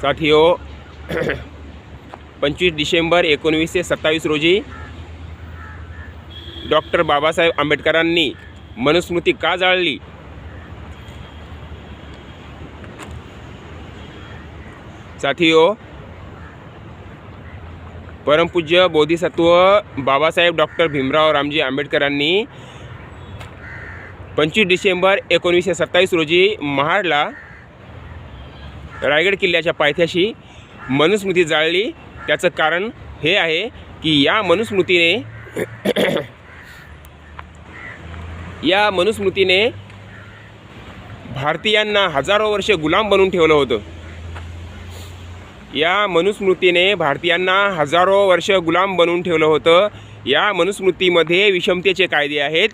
साथियो 25 डिसेंबर 1927 रोजी डॉक्टर बाबासाहेब आंबेडकरांनी मनुस्मृती का जाळली? साथियो, परमपूज्य बोधिसत्व बाबासाहेब डॉक्टर भीमराव रामजी आंबेडकरांनी 25 डिसेंबर 1927 रोजी महाडला रायगड किल्ल्याच्या पायथ्याशी मनुस्मृती जाळली. त्याचं कारण हे आहे की या मनुस्मृतीने भारतीयांना हजारो वर्षे गुलाम बनवून ठेवलं होतं. या मनुस्मृतीने भारतीयांना हजारो वर्ष गुलाम बनवून ठेवलं होतं. या मनुस्मृतीमध्ये विषमतेचे कायदे आहेत.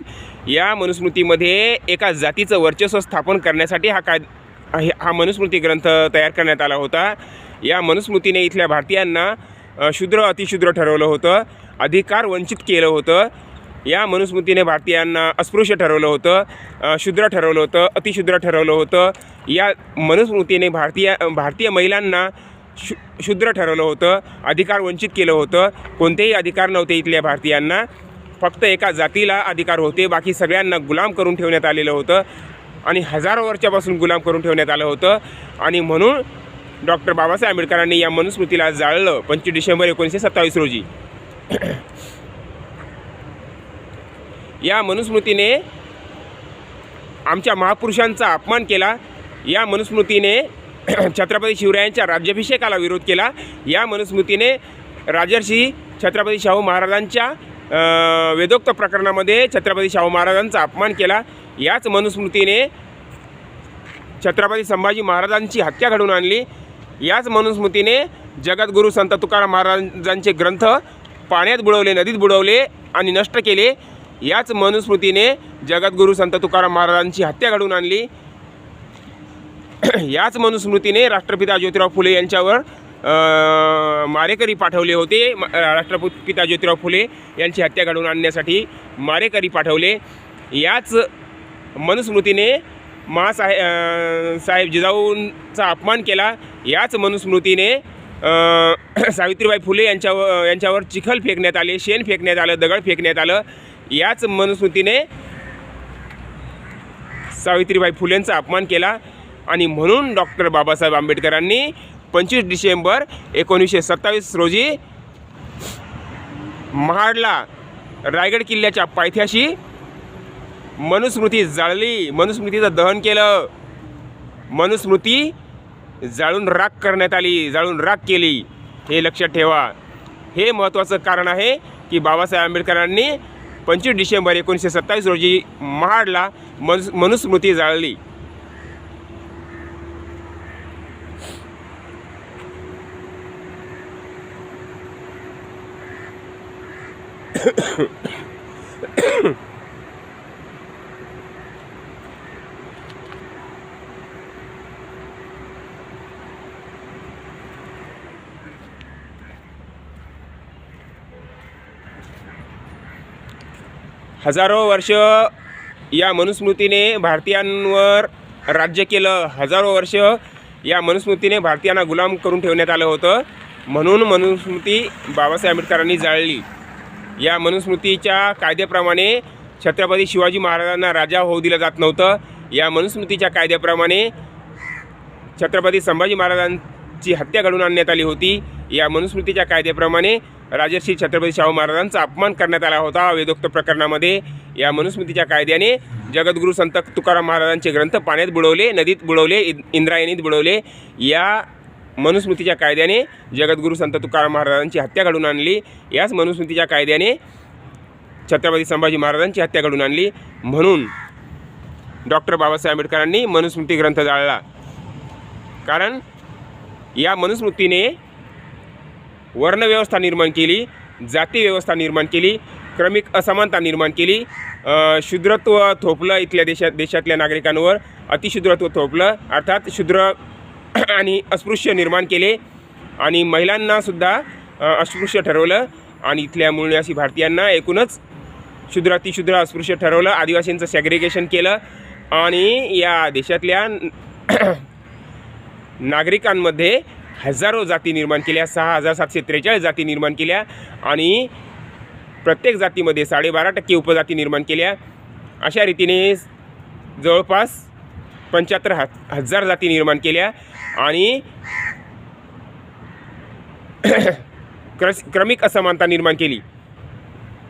या मनुस्मृतीमध्ये एका जातीचं वर्चस्व स्थापन करण्यासाठी हा मनुस्मृती ग्रंथ तयार करण्यात आला होता. या मनुस्मृतीने इथल्या भारतीयांना शूद्र अतिशूद्र ठरवलं होतं, अधिकार वंचित केलं होतं. या मनुस्मृतीने भारतीयांना अस्पृश्य ठरवलं होतं, शूद्र ठरवलं होतं, अतिशूद्र ठरवलं होतं. या मनुस्मृतीने भारतीय महिलांना शूद्र ठरवलं होतं, अधिकार वंचित केलं होतं. कोणतेही अधिकार नव्हते इथल्या भारतीयांना. फक्त एका जातीला अधिकार होते, बाकी सगळ्यांना गुलाम करून ठेवण्यात आलेलं होतं आणि हजारो वर्षापासून गुलाम करून ठेवण्यात आलं होतं. आणि म्हणून डॉक्टर बाबासाहेब आंबेडकरांनी या मनुस्मृतीला जाळलं 25 डिसेंबर 1927 रोजी. या मनुस्मृतीने आमच्या महापुरुषांचा अपमान केला. या मनुस्मृतीने छत्रपती शिवरायांच्या राज्याभिषेकाला विरोध केला. या मनुस्मृतीने राजर्षी छत्रपती शाहू महाराजांच्या वेदोक्त प्रकरणामध्ये छत्रपती शाहू महाराजांचा अपमान केला. याच मनुस्मृतीने छत्रपती संभाजी महाराजांची हत्या घडवून आणली. याच मनुस्मृतीने जगद्गुरू संत तुकाराम महाराजांचे ग्रंथ पाण्यात बुडवले, नदीत बुडवले आणि नष्ट केले. याच मनुस्मृतीने जगद्गुरू संत तुकाराम महाराजांची हत्या घडवून आणली. याच मनुस्मृतीने राष्ट्रपिता ज्योतिराव फुले यांच्यावर मारेकरी पाठवले होते. राष्ट्रपिता ज्योतिराव फुले यांची हत्या घडवून आणण्यासाठी मारेकरी पाठवले. याच मनुस्मृतीने साहेब जिजाऊंचा अपमान केला. याच मनुस्मृतीने सावित्रीबाई फुले यांच्यावर चिखल फेकण्यात आले, शेण फेकण्यात आलं, दगड फेकण्यात आलं. याच मनुस्मृतीने सावित्रीबाई फुलेंचा अपमान केला. आणि म्हणून डॉक्टर बाबासाहेब आंबेडकरांनी 25 डिसेंबर 1927 रोजी महाडला रायगड किल्ल्याच्या पायथ्याशी मनुस्मृती जाळली, मनुस्मृतीचं दहन केलं. मनुस्मृती जाळून राख करण्यात आली, जाळून राख केली. हे लक्षात ठेवा. हे महत्त्वाचं कारण आहे की बाबासाहेब आंबेडकरांनी 25 डिसेंबर 1927 रोजी महाडला मनुस्मृती जाळली. हजारो वर्ष या मनुस्मृतीने भारतीयांवर राज्य केलं. हजारो वर्ष या मनुस्मृतीने भारतीयांना गुलाम करून ठेवण्यात आलं होतं. म्हणून मनुस्मृती बाबासाहेब आंबेडकरांनी जाळली. या मनुस्मृतीच्या कायद्याप्रमाणे छत्रपती शिवाजी महाराजांना राजा होऊ दिलं जात नव्हतं. या मनुस्मृतीच्या कायद्याप्रमाणे छत्रपती संभाजी महाराजांची हत्या घडवून आणण्यात आली होती. या मनुस्मृतीच्या कायद्याप्रमाणे राजर्षी छत्रपती शाहू महाराजांचा अपमान करण्यात आला होता वेदोक्त प्रकरणामध्ये. या मनुस्मृतीच्या कायद्याने जगद्गुरू संत तुकाराम महाराजांचे ग्रंथ पाण्यात बुडवले, नदीत बुडवले, इंद्रायणीत बुडवले. या मनुस्मृतीच्या कायद्याने जगद्गुरू संत तुकाराम महाराजांची हत्या घडवून आणली. याच मनुस्मृतीच्या कायद्याने छत्रपती संभाजी महाराजांची हत्या घडवून आणली. म्हणून डॉक्टर बाबासाहेब आंबेडकरांनी मनुस्मृती ग्रंथ जाळला. कारण या मनुस्मृतीने वर्णव्यवस्था निर्माण केली, जाती व्यवस्था निर्माण केली, क्रमिक असमानता निर्माण केली, शूद्रत्व थोपलं इथल्या देशातल्या नागरिकांवर, अतिशूद्रत्व थोपलं, अर्थात शूद्र आणि अस्पृश्य निर्माण केले आणि महिलांनासुद्धा अस्पृश्य ठरवलं. आणि इथल्या मूळ निवासी भारतीयांना एकूणच शूद्र अतिशूद्र अस्पृश्य ठरवलं. आदिवासींचं सॅग्रिगेशन केलं आणि या देशातल्या नागरिकांमध्ये हजारो जाती निर्माण केल्या, 6,743 जाती निर्माण केल्या आणि प्रत्येक जातीमध्ये 12.5% उपजाती निर्माण केल्या. अशा रीतीने जवळपास 75,000 जाती निर्माण केल्या आणि क्रमिक असमानता निर्माण केली.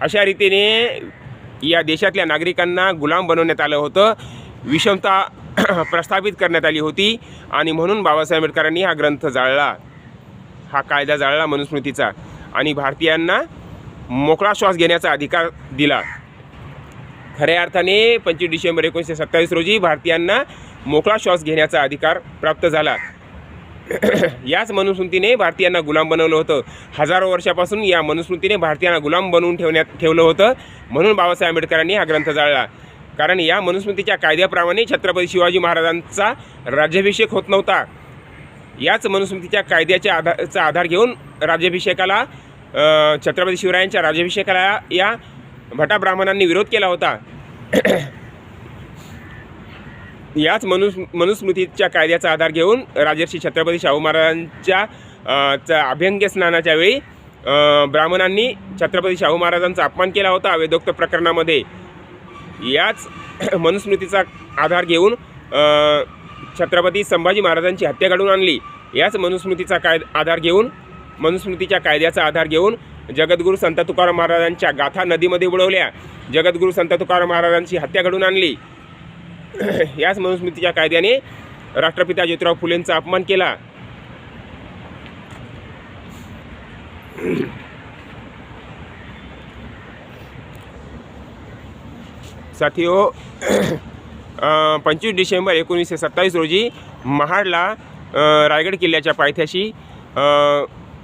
अशा रीतीने या देशातल्या नागरिकांना गुलाम बनवण्यात आलं होतं, विषमता प्रस्थापित करण्यात आली होती आणि म्हणून बाबासाहेब आंबेडकरांनी हा ग्रंथ जाळला, हा कायदा जाळला मनुस्मृतीचा आणि भारतीयांना मोकळा श्वास घेण्याचा अधिकार दिला. खऱ्या अर्थाने 25 डिसेंबर 1927 रोजी भारतीयांना मोकळा श्वास घेण्याचा अधिकार प्राप्त झाला. याच मनुस्मृतीने भारतीयांना गुलाम बनवलं होतं. हजारो वर्षापासून या मनुस्मृतीने भारतीयांना गुलाम बनवून ठेवलं होतं. म्हणून बाबासाहेब आंबेडकरांनी हा ग्रंथ जाळला. कारण या मनुस्मृतीच्या कायद्याप्रमाणे छत्रपती शिवाजी महाराजांचा राज्याभिषेक होत नव्हता. याच मनुस्मृतीच्या कायद्याचा आधार घेऊन राज्याभिषेकाला, छत्रपती शिवरायांच्या राज्याभिषेकाला या भटा ब्राह्मणांनी विरोध केला होता. याच मनुस्मृतीच्या कायद्याचा आधार घेऊन राजर्षी छत्रपती शाहू महाराजांच्या अभ्यंग्य स्नानाच्या वेळी ब्राह्मणांनी छत्रपती शाहू महाराजांचा अपमान केला होता वेदोक्त प्रकरणामध्ये. याच मनुस्मृतीचा आधार घेऊन छत्रपती संभाजी महाराजांची हत्या घडवून आणली. याच मनुस्मृतीचा आधार घेऊन, मनुस्मृतीच्या कायद्याचा आधार घेऊन जगद्गुरू संत तुकाराम महाराजांच्या गाथा नदीमध्ये बुडवल्या. जगद्गुरू संत तुकाराम महाराजांची हत्या घडवून आणली. याच मनुस्मृतीच्या कायद्याने राष्ट्रपिता ज्योतिराव फुलेंचा अपमान केला. साथियो, 25 डिसेंबर 1927 रोजी महाडला रायगड किल्ल्याच्या पायथ्याशी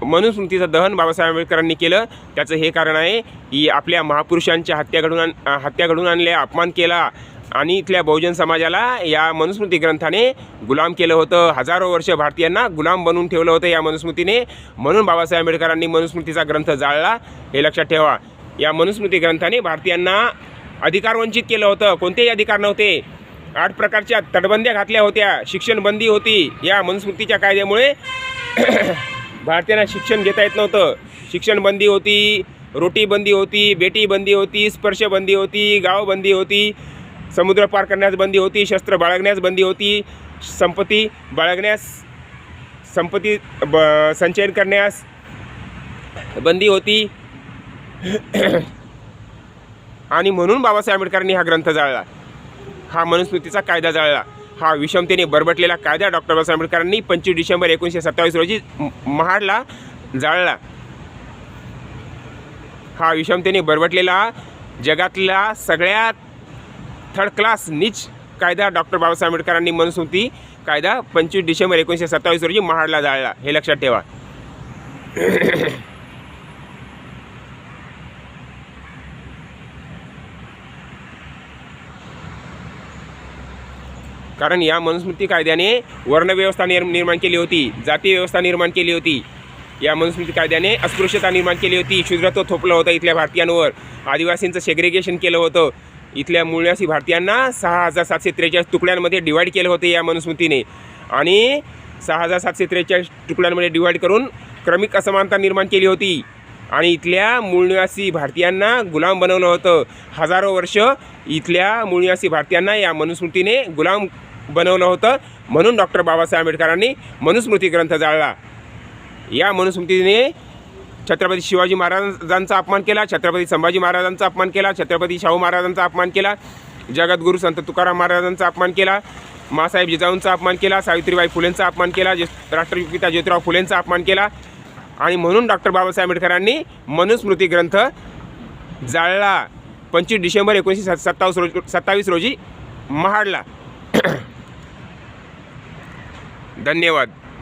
मनुस्मृतीचं दहन बाबासाहेब आंबेडकरांनी केलं. त्याचं हे कारण आहे की आपल्या महापुरुषांच्या हत्या घडून आणल्या, अपमान केला आणि इथल्या बहुजन समाजाला या मनुस्मृती ग्रंथाने गुलाम केलं होतं. हजारो वर्ष भारतीयांना गुलाम बनवून ठेवलं होतं या मनुस्मृतीने. म्हणून बाबासाहेब आंबेडकरांनी मनुस्मृतीचा ग्रंथ जाळला, हे लक्षात ठेवा. या मनुस्मृती ग्रंथाने भारतीयांना अधिकार वंचित केलं होतं. कोणतेही अधिकार नव्हते. 8 प्रकारच्या तटबंद्या घातल्या होत्या. शिक्षण बंदी होती. या मनुस्मृतीच्या कायद्यामुळे भारतीयांना शिक्षण घेता येत नव्हतं. शिक्षण बंदी होती, रोटी बंदी होती, बेटी बंदी होती, स्पर्श बंदी होती, गाव बंदी होती, समुद्र पार करण्यास बंदी होती, शस्त्र बाळगण्यास बंदी होती, संपत्ती बाळगण्यास, संपत्ती संचयन करण्यास बंदी होती. आणि म्हणून बाबासाहेब आंबेडकरांनी हा ग्रंथ जाळला, हा मनुस्मृतीचा कायदा जाळला. हा विषमतेने बरबटलेला कायदा डॉक्टर बाबासाहेब आंबेडकरांनी 25 डिसेंबर 1927 रोजी महाडला जाळला. हा विषमतेने बरबटलेला जगातला सगळ्यात थर्ड क्लास नीच कायदा डॉक्टर बाबासाहेब आंबेडकरांनी मनुस्मृती कायदा 25 डिसेंबर 1927 रोजी महाडला जाळला, हे लक्षात ठेवा. कारण या मनुस्मृती कायद्याने वर्णव्यवस्था निर्माण केली होती, जाती व्यवस्था निर्माण केली होती. या मनुस्मृती कायद्याने अस्पृश्यता निर्माण केली होती, शुद्रत्व थोपलं होतं इथल्या भारतीयांवर, आदिवासींचं सेग्रिगेशन केलं होतं. इथल्या मूळनिवासी भारतीयांना 6,743 तुकड्यांमध्ये डिवाईड केलं होतं या मनुस्मृतीने आणि 6,743 तुकड्यांमध्ये डिवाईड करून क्रमिक असमानता निर्माण केली होती आणि इथल्या मूळनिवासी भारतीयांना गुलाम बनवलं होतं. हजारो वर्ष इथल्या मूळनिवासी भारतीयांना या मनुस्मृतीने गुलाम बनवलं होतं. म्हणून डॉक्टर बाबासाहेब आंबेडकरांनी मनुस्मृती ग्रंथ जाळला. या मनुस्मृतीने छत्रपती शिवाजी महाराजांचा अपमान केला, छत्रपती संभाजी महाराजांचा अपमान केला, छत्रपती शाहू महाराजांचा अपमान केला, जगद्गुरू संत तुकाराम महाराजांचा अपमान केला, मासाहेब जिजाऊंचा अपमान केला, सावित्रीबाई फुलेंचा अपमान केला, राष्ट्रपिता ज्योतिराव फुलेंचा अपमान केला. आणि म्हणून डॉक्टर बाबासाहेब आंबेडकरांनी मनुस्मृती ग्रंथ जाळला 25 डिसेंबर 1927 रोजी महाडला. धन्यवाद.